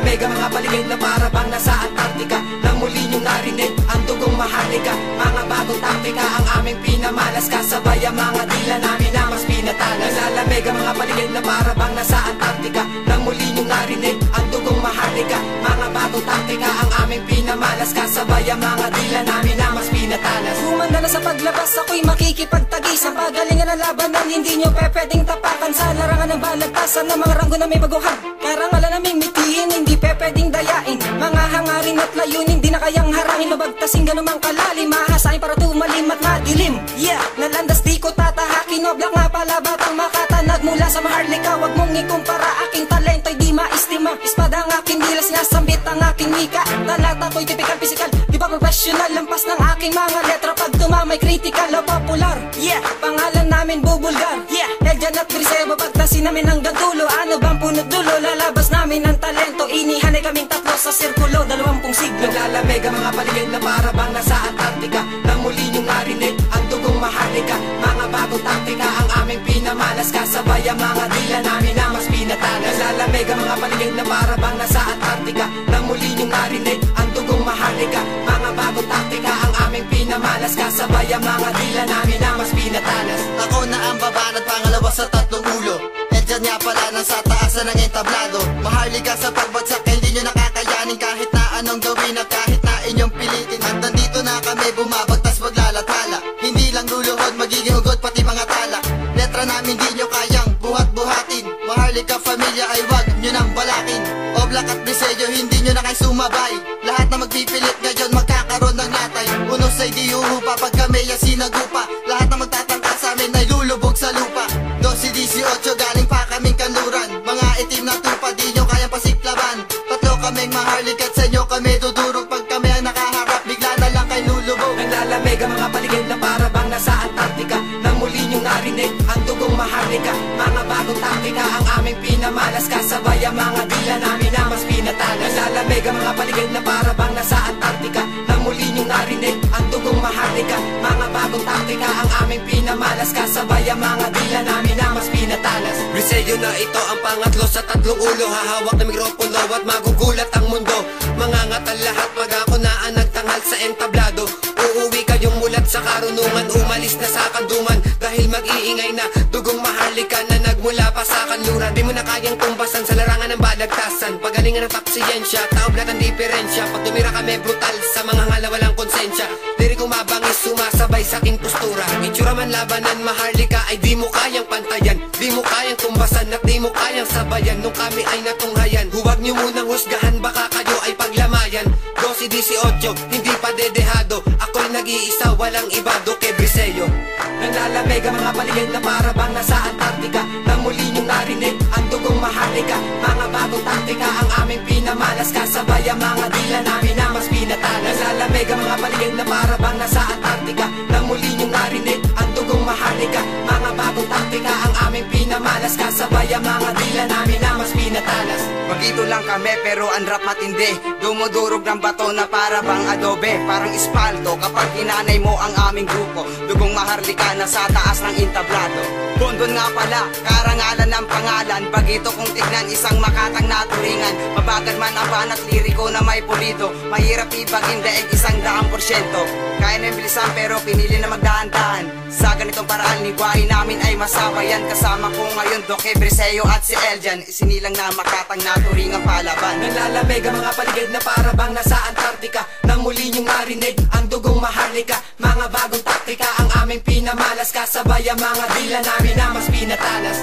Nalalamig ang mga paligid na para bang nasa Antarctica. Nang muli nyo narinig ang dugong maharlika. Mga bagong taktika ang aming pinamalas. Kasabay ang mga dila namin na mas pinatalas. Nalalamig ang mga paligid na para bang nasa Antarctica. Nang muli nyo narinig ang dugong maharlika. Mga bagong taktika ang aming pinamalas. Kasabay ang mga dila namin na mas pinatalas. Humanda na sa paglabas, ako'y makikipagtagi sa pagalingan ng labanan. Hindi nyo pwedeng tapakan sa larangan ng balagtasan ng mga ranggo na may baguhan. Karangalan naming mitiin, hindi pwedeng dayain. Mga hangarin at layunin, di na kayang harangin. Mabagtasin ganumang kalalim, mahasain para tumalim at madilim. Yeah, nalandas di ko tatahakin. Oblak nga pala batang makatanag mula sa maharlika. Huwag mong ikumpara, aking talento'y di maistima. Espada ang aking dilas, nasambit ang aking wika. Talata ko'y typical physical, di ba professional? Lampas ng aking mga letra pag tumamay critical o popular. Yeah, pangalan namin bubulgar. Yeah, Eljan at Griseo, babagtasin namin hanggang dulo. Ano bang punot dulo? Lalabas namin ang talento. Inihanay kaming tatlo sa sirkulo, 20 siglo. Naglalamig ang mga paligid na para bang nasa Antarctica. Nang muli nyo narinig ang dugong maharlika. Mga bagong taktika ang aming pinamalas. Kasabay ang mga dila namin na mas pinatalas. Naglalamig ang mga paligid na para bang nasa Antarctica. Nang muli nyo narinig ang dugong maharlika. Mga bagong taktika ang aming pinamalas. Kasabay ang mga dila namin na mas pinatalas. Ako na ang babanat, pangalawa sa tatlong ulo. Diyan nga pala nang sa taasan ng entablado. Maharlika sa pagbagsak, hindi nyo nakakayanin. Kahit na anong gawin at kahit na inyong pilitin. At nandito na kami bumabagtas maglalathala. Hindi lang luluhod, magiging hugot pati mga tala. Letra namin di nyo kayang buhat-buhatin. Maharlika familia ay wag nyo nang balakin. Oblak at Briseyo, hindi nyo na kayo sumabay. Lahat na magpipilit ngayon magkakaroon ng latay. Unos ay di uhupa pag kami ay sinagupa. Lahat na magtatangka sa amin ay lulubog sa lupa. 12-18 galing pa kaming kanluran. Mga itim na tupa di nyo kayang pasiklaban. Tatlo kaming maharlika at sa inyo kami dudurog. Pag kami ang nakaharap bigla na lang kay lulubog. Naglalamig ang mga paligid na para bang nasa Antarctica. Nang muli nyo narinig ang dugong maharlika. Mga bagong taktika ang aming pinamalas. Kasabay ang mga dila namin na mas pinatalas. Naglalamig ang mga paligid na para bang nasa Antarctica. Nang muli nyo narinig ang dugong maharlika. Mga bagong taktika ang aming pinamalas. Kasabay ang mga dila namin na mas pinatalas. Briseyo na ito ang pangatlo sa tatlong ulo. Hahawak na mikropono at magugulat ang mundo. Mangangatal lahat mag-ako na ang nagtanghal sa entablado. Uuwi kayong mulat sa karunungan. Umalis na sa kanduman dahil mag-iingay na dugong maharlika na nagmula pa sa kanluran. Di mo na kayang tumbasan sa larangan ng balagtasan. Pagalingan ng taksiyensya, taoblat ang diferensya. Pag tumira kami brutal sa mga ngala walang konsensya. Diri kumabangis sumasabay sa aking postura. Itsura man labanan maharlika ay di mo kayang pantayan. Di mo kayang tumbasan at di mo kayang sabayan. Nung kami ay natunghayan, huwag nyo munang husgahan, baka kayo ay paglamayan. 12-18, hindi pa dedehado. Ako'y nag-iisa, walang iba, Duque Briseyo. Naglalamig ang mga paligid na para bang nasa Antarctica. Nang muli nyo narinig ang dugong maharlika. Mga bagong taktika ang aming pinamalas. Kasabay ang mga dila namin na mas pinatalas. Naglalamig ang mga paligid na para bang nasa Antarctica. Nang muli nyo narinig ang dugong maharlika. Mga bagong taktika ang aming pinamalas. Kasabay ang mga dila namin na mas pinatalas. Magito lang kami pero ang rap matindi. Dumudurog ng bato na para bang adobe. Parang espalto kapag hinanay mo ang aming grupo. Dugong maharlika na sa taas ng entablado. Bondon nga pala, karangalan ng pangalan. Bagito kung tignan isang makatang naturingan. Mabagal man ang banat liriko na may pulido. Mahirap ibagin daig 100%. Kaya na bilisan pero pinili na magdahan-dahan. Sa ganitong paraan ligwain namin ay masabayan. Kasama ko ngayon Duque Briseyo at si Eljan. Isinilang na makatang naturingang palaban. Naglalamig ang mga paligid na para bang nasa Antarctica. Nang muli nyo narinig ang dugong maharlika. Mga bagong taktika ang aming pinamalas. Kasabay ang mga dila namin na mas pinatalas.